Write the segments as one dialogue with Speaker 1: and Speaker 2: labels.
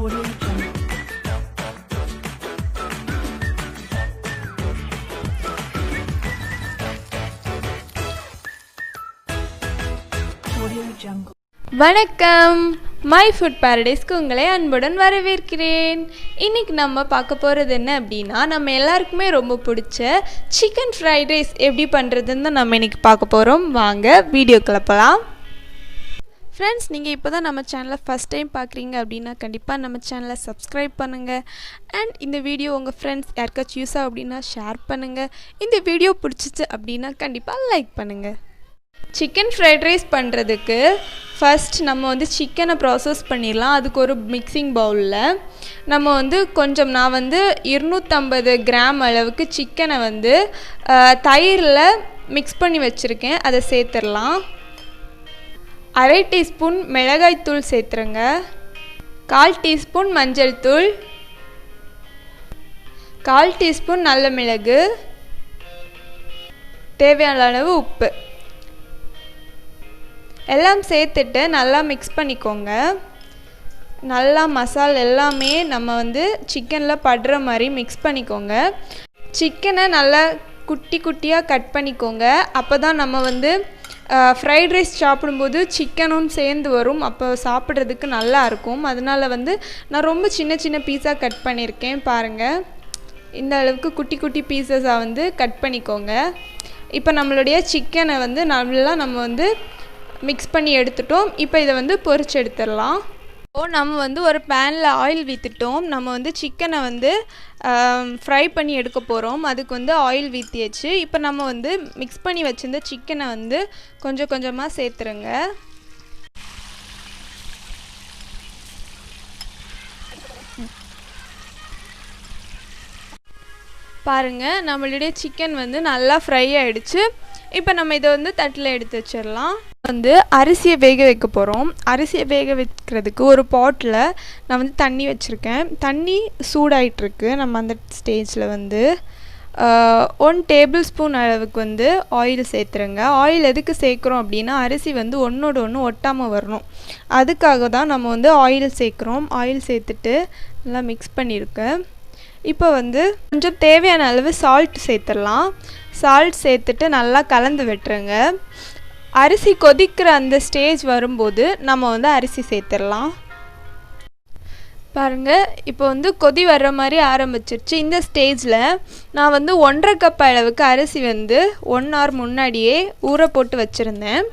Speaker 1: வணக்கம், my foot பாரடைஸ்க்கு உங்களை அன்புடன் வரவேற்கிறேன். இன்றைக்கி நம்ம பார்க்க போகிறது என்ன அப்படின்னா, நம்ம எல்லாருக்குமே ரொம்ப பிடிச்ச சிக்கன் ஃப்ரைட் ரைஸ் எப்படி பண்ணுறதுன்னு தான் நம்ம இன்றைக்கி பார்க்க போகிறோம். வாங்க வீடியோ கிளப்பலாம். ஃப்ரெண்ட்ஸ், நீங்கள் இப்போ தான் நம்ம சேனலை ஃபஸ்ட் டைம் பார்க்குறீங்க அப்படின்னா கண்டிப்பாக நம்ம சேனலை சப்ஸ்கிரைப் பண்ணுங்கள். அண்ட் இந்த வீடியோ உங்கள் ஃப்ரெண்ட்ஸ் யாருக்காச்சும் யூஸ் ஆகும் அப்படின்னா ஷேர் பண்ணுங்கள். இந்த வீடியோ பிடிச்சிச்சு அப்படின்னா கண்டிப்பாக லைக் பண்ணுங்கள். சிக்கன் ஃப்ரைட் ரைஸ் பண்ணுறதுக்கு ஃபஸ்ட் நம்ம வந்து சிக்கனை ப்ராசஸ் பண்ணிடலாம். அதுக்கு ஒரு மிக்சிங் பவுலில் நம்ம வந்து நான் 250 கிராம் அளவுக்கு சிக்கனை வந்து தயிரில் மிக்ஸ் பண்ணி வச்சுருக்கேன். அதை சேர்த்துடலாம். 1/2 டீஸ்பூன் மிளகாய்த்தூள் சேர்த்துருங்க. 1/4 டீஸ்பூன் மஞ்சள் தூள், 1/4 டீஸ்பூன் நல்ல மிளகு, தேவையான அளவு உப்பு எல்லாம் சேர்த்துட்டு நல்லா மிக்ஸ் பண்ணிக்கோங்க. நல்லா மசாலா எல்லாமே நம்ம வந்து சிக்கனில் படுற மாதிரி மிக்ஸ் பண்ணிக்கோங்க. சிக்கனை நல்லா குட்டி குட்டியாக கட் பண்ணிக்கோங்க. அப்போ தான் நம்ம வந்து ஃப்ரைட் ரைஸ் சாப்பிடும்போது சிக்கனும் சேர்ந்து வரும். அப்போ சாப்பிட்றதுக்கு நல்லாயிருக்கும். அதனால் நான் ரொம்ப சின்ன சின்ன பீஸாக கட் பண்ணியிருக்கேன். பாருங்கள், இந்த அளவுக்கு குட்டி குட்டி பீஸஸாக கட் பண்ணிக்கோங்க. இப்போ நம்மளுடைய சிக்கனை நல்லா நம்ம மிக்ஸ் பண்ணி எடுத்துட்டோம். இப்போ இதை பொரிச்சு எடுத்துடலாம். நம்ம ஒரு பேனில் ஆயில் ஊற்றிட்டோம். நம்ம சிக்கனை ஃப்ரை பண்ணி எடுக்க போகிறோம். அதுக்கு ஆயில் ஊற்றியாச்சு. இப்போ நம்ம மிக்ஸ் பண்ணி வச்சுருந்த சிக்கனை கொஞ்சம் கொஞ்சமாக சேர்த்துருங்க. பாருங்கள், நம்மளுடைய சிக்கன் நல்லா ஃப்ரை ஆகிடுச்சு. இப்போ நம்ம இதை தட்டில் எடுத்து வச்சிடலாம். அரிசியை வேக வைக்க போகிறோம். அரிசியை வேக வைக்கிறதுக்கு ஒரு பாட்டில் நான் தண்ணி வச்சுருக்கேன். தண்ணி சூடாயிட்ருக்கு. நம்ம அந்த ஸ்டேஜில் 1 டேபிள் ஸ்பூன் அளவுக்கு ஆயில் சேர்த்துருங்க. ஆயில் எதுக்கு சேர்க்குறோம் அப்படின்னா, அரிசி ஒன்றோடு ஒன்று ஒட்டாமல் வரணும். அதுக்காக தான் நம்ம ஆயில் சேர்க்குறோம். ஆயில் சேர்த்துட்டு நல்லா மிக்ஸ் பண்ணியிருக்கேன். இப்போ கொஞ்சம் தேவையான அளவு சால்ட் சேர்த்துடலாம். சால்ட் சேர்த்துட்டு நல்லா கலந்து விட்டுருங்க. அரிசி கொதிக்கிற அந்த ஸ்டேஜ் வரும்போது நம்ம அரிசி சேர்த்துடலாம். பாருங்கள், இப்போ கொதி வர்ற மாதிரி ஆரம்பிச்சிருச்சு. இந்த ஸ்டேஜில் நான் 1.5 கப் அளவுக்கு அரிசி 1 hour முன்னாடியே ஊற போட்டு வச்சுருந்தேன்.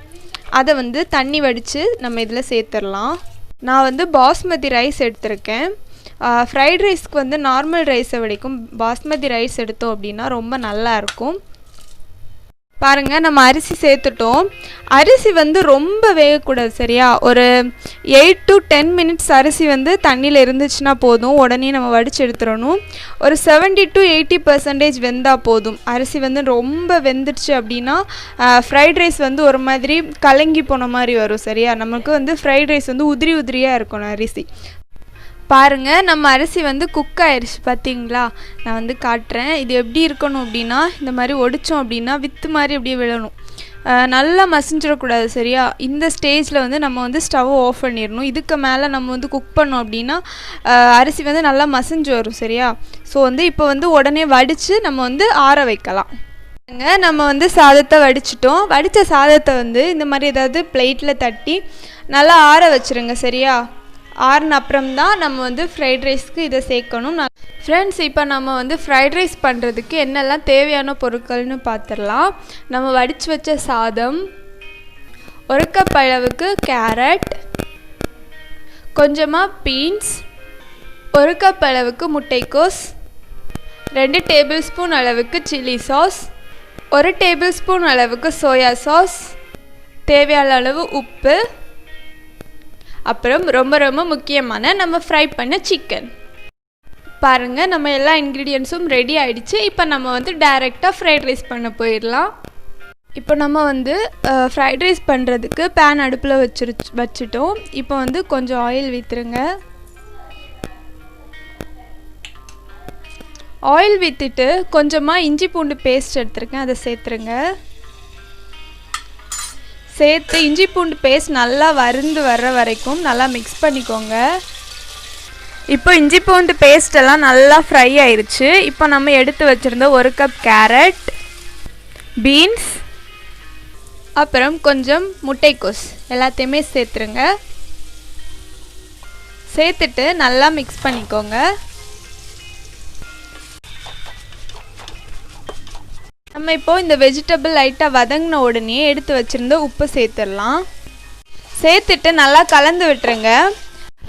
Speaker 1: அதை தண்ணி வடித்து நம்ம இதில் சேர்த்துடலாம். நான் பாஸ்மதி ரைஸ் எடுத்திருக்கேன். ஃப்ரைட் ரைஸ்க்கு நார்மல் ரைஸை விடைக்கும் பாஸ்மதி ரைஸ் எடுத்தோம் அப்படின்னா ரொம்ப நல்லாயிருக்கும். பாருங்கள், நம்ம அரிசி சேர்த்துட்டோம். அரிசி ரொம்ப வேகக்கூடாது, சரியா? ஒரு 8 to 10 minutes அரிசி தண்ணியில் இருந்துச்சுன்னா போதும். உடனே நம்ம வடித்து எடுத்துடணும். ஒரு 70 to 80% வெந்தால் போதும். அரிசி ரொம்ப வெந்துடுச்சு அப்படின்னா ஃப்ரைட் ரைஸ் ஒரு மாதிரி கலங்கி போன மாதிரி வரும், சரியா? நமக்கு ஃப்ரைட் ரைஸ் உதிரி உதிரியாக இருக்கணும் அரிசி. பாருங்கள், நம்ம அரிசி குக் ஆயிடுச்சு. பார்த்தீங்களா? நான் காட்டுறேன். இது எப்படி இருக்கணும் அப்படின்னா, இந்த மாதிரி ஒடித்தோம் அப்படின்னா வித்து மாதிரி அப்படியே விழணும். நல்லா மசிஞ்சிடக்கூடாது, சரியா? இந்த ஸ்டேஜில் நம்ம ஸ்டவ் ஆஃப் பண்ணிடணும். இதுக்கு மேலே நம்ம குக் பண்ணோம் அப்படின்னா அரிசி நல்லா மசிஞ்சு வரும், சரியா? ஸோ இப்போ உடனே வடித்து நம்ம ஆற வைக்கலாம். நம்ம சாதத்தை வடிச்சிட்டோம். வடித்த சாதத்தை இந்த மாதிரி ஏதாவது பிளேட்டில் தட்டி நல்லா ஆற வச்சுருங்க, சரியா? ஆறுன அப்புறம் தான் நம்ம ஃப்ரைட் ரைஸ்க்கு இதை சேர்க்கணும். ஃப்ரெண்ட்ஸ், இப்போ நம்ம ஃப்ரைட் ரைஸ் பண்ணுறதுக்கு என்னெல்லாம் தேவையான பொருட்கள்னு பார்த்துடலாம். நம்ம வடித்து வச்ச சாதம், 1 கப் அளவுக்கு கேரட், கொஞ்சமாக பீன்ஸ், 1 கப் அளவுக்கு முட்டைக்கோஸ், 2 டேபிள் ஸ்பூன் அளவுக்கு சில்லி சாஸ், 1 டேபிள் ஸ்பூன் அளவுக்கு சோயா சாஸ், தேவையான அளவு உப்பு, அப்புறம் ரொம்ப ரொம்ப முக்கியமான நம்ம ஃப்ரை பண்ண சிக்கன். பாருங்கள், நம்ம எல்லா இன்க்ரீடியன்ஸும் ரெடி ஆகிடுச்சு. இப்போ நம்ம டைரெக்டாக ஃப்ரைட் ரைஸ் பண்ண போயிடலாம். இப்போ நம்ம ஃப்ரைட் ரைஸ் பண்ணுறதுக்கு பேன் அடுப்பில் வச்சுட்டோம். இப்போ கொஞ்சம் ஆயில் ஊற்றிருங்க. ஆயில் ஊற்றிட்டு கொஞ்சமாக இஞ்சி பூண்டு பேஸ்ட் எடுத்துருக்கேன், அதை சேர்த்துருங்க. சேர்த்து இஞ்சி பூண்டு பேஸ்ட் நல்லா வறுந்து வர்ற வரைக்கும் நல்லா மிக்ஸ் பண்ணிக்கோங்க. இப்போ இஞ்சி பூண்டு பேஸ்ட் எல்லாம் நல்லா ஃப்ரை ஆயிருச்சு. இப்போ நம்ம எடுத்து வச்சிருந்த 1 கப் கேரட், பீன்ஸ், அப்புறம் கொஞ்சம் முட்டைக்கோஸ் எல்லாத்தையுமே சேர்த்துருங்க. சேர்த்துட்டு நல்லா மிக்ஸ் பண்ணிக்கோங்க. நம்ம இப்போ இந்த வெஜிடபிள் லைட்டாக வதங்கின உடனே எடுத்து வச்சுருந்த உப்பு சேர்த்துடலாம். சேர்த்துட்டு நல்லா கலந்து விட்டுருங்க.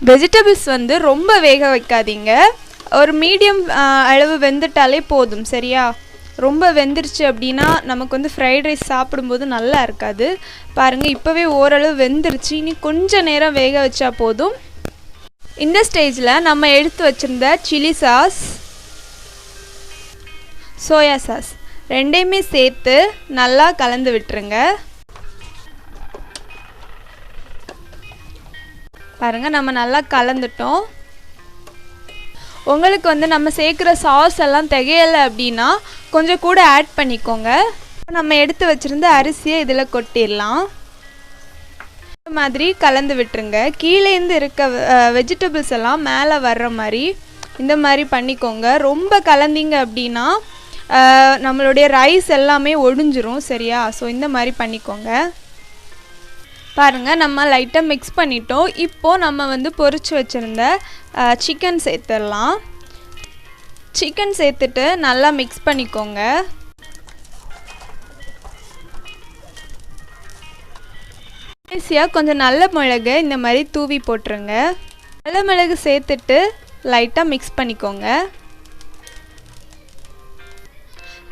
Speaker 1: வெஜிடபிள்ஸ் வந்து ரொம்ப வேக வைக்காதீங்க, ஒரு மீடியம் அளவு வெந்துட்டாலே போதும். சரியா? ரொம்ப வெந்துருச்சு அப்படின்னா நமக்கு வந்து ஃப்ரைட் ரைஸ் சாப்பிடும்போது நல்லா இருக்காது. பாருங்கள், இப்போவே ஓரளவு வெந்துருச்சு. இனி கொஞ்சம் நேரம் வேக வச்சா போதும். இந்த ஸ்டேஜில் நம்ம எடுத்து வச்சுருந்த சில்லி சாஸ், சோயா சாஸ் ரெண்டையுமே சேர்த்து நல்லா கலந்து விட்டுருங்க. பாருங்கள், நம்ம நல்லா கலந்துட்டோம். உங்களுக்கு வந்து நம்ம சேர்க்குற சாஸ் எல்லாம் திகையலை அப்படின்னா கொஞ்சம் கூட ஆட் பண்ணிக்கோங்க. நம்ம எடுத்து வச்சுருந்த அரிசியை இதில் கொட்டிடலாம். இந்த மாதிரி கலந்து விட்டுருங்க. கீழேருந்து இருக்க வெஜிடபிள்ஸ் எல்லாம் மேலே வர்ற மாதிரி இந்த மாதிரி பண்ணிக்கோங்க. ரொம்ப கலந்தீங்க அப்படின்னா நம்மளுடைய ரைஸ் எல்லாமே ஒடிஞ்சிரும். சரியா? ஸோ இந்த மாதிரி பண்ணிக்கோங்க. பாருங்கள், நம்ம லைட்டாக மிக்ஸ் பண்ணிட்டோம். இப்போது நம்ம வந்து பொரிச்சு வச்சுருந்த சிக்கன் சேர்த்துடலாம். சிக்கன் சேர்த்துட்டு நல்லா மிக்ஸ் பண்ணிக்கோங்க. கடைசியாக கொஞ்சம் நல்ல மிளகு இந்த மாதிரி தூவி போட்டுருங்க. நல்ல மிளகு சேர்த்துட்டு லைட்டாக மிக்ஸ் பண்ணிக்கோங்க.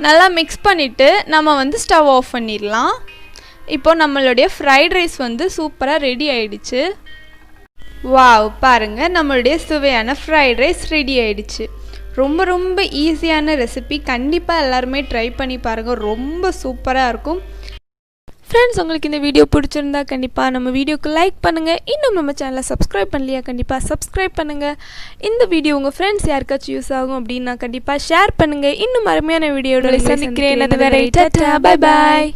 Speaker 1: நல்லா மிக்ஸ் பண்ணிவிட்டு நம்ம வந்து ஸ்டவ் ஆஃப் பண்ணிடலாம். இப்போ நம்மளுடைய ஃப்ரைட் ரைஸ் வந்து சூப்பராக ரெடி ஆயிடுச்சு. வாவ், பாருங்கள், நம்மளுடைய சுவையான ஃப்ரைட் ரைஸ் ரெடி ஆயிடுச்சு. ரொம்ப ரொம்ப ஈஸியான ரெசிபி. கண்டிப்பாக எல்லாருமே ட்ரை பண்ணி பாருங்கள், ரொம்ப சூப்பராக இருக்கும். ஃப்ரெண்ட்ஸ், உங்களுக்கு இந்த வீடியோ பிடிச்சிருந்தா கண்டிப்பாக நம்ம வீடியோக்கு லைக் பண்ணுங்கள். இன்னும் நம்ம சேனலை சப்ஸ்கிரைப் பண்ணலையா கண்டிப்பாக சப்ஸ்கிரைப் பண்ணுங்கள். இந்த வீடியோ உங்கள் ஃப்ரெண்ட்ஸ் யாருக்காச்சும் யூஸ் ஆகும் அப்படின்னா கண்டிப்பாக ஷேர் பண்ணுங்கள். இன்னும் அருமையான வீடியோட சந்திக்கிறேன். அது வேற. Bye bye.